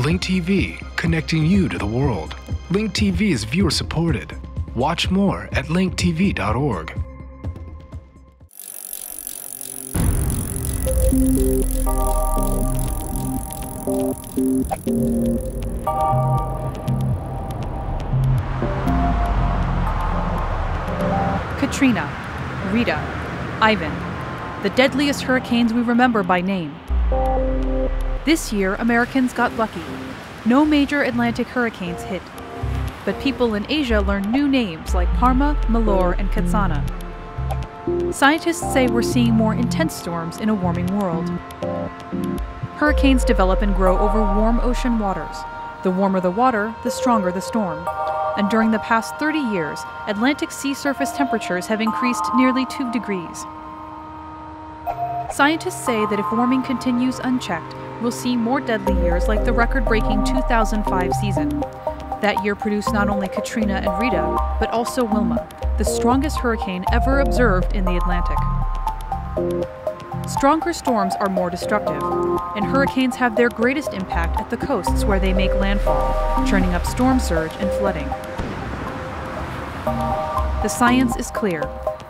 Link TV, connecting you to the world. Link TV is viewer supported. Watch more at linktv.org. Katrina, Rita, Ivan, the deadliest hurricanes we remember by name. This year, Americans got lucky. No major Atlantic hurricanes hit. But people in Asia learned new names like Parma, Malor, and Katsana. Scientists say we're seeing more intense storms in a warming world. Hurricanes develop and grow over warm ocean waters. The warmer the water, the stronger the storm. And during the past 30 years, Atlantic sea surface temperatures have increased nearly 2 degrees. Scientists say that if warming continues unchecked, we'll see more deadly years like the record-breaking 2005 season. That year produced not only Katrina and Rita, but also Wilma, the strongest hurricane ever observed in the Atlantic. Stronger storms are more destructive, and hurricanes have their greatest impact at the coasts where they make landfall, churning up storm surge and flooding. The science is clear.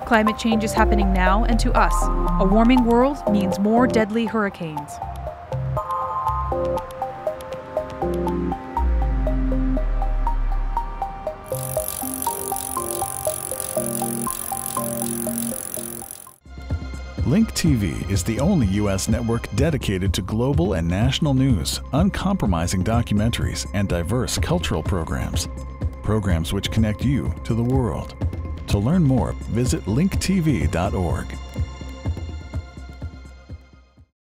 Climate change is happening now, and to us, a warming world means more deadly hurricanes. Link TV is the only U.S. network dedicated to global and national news, uncompromising documentaries, and diverse cultural programs. Programs which connect you to the world. To learn more, visit linktv.org.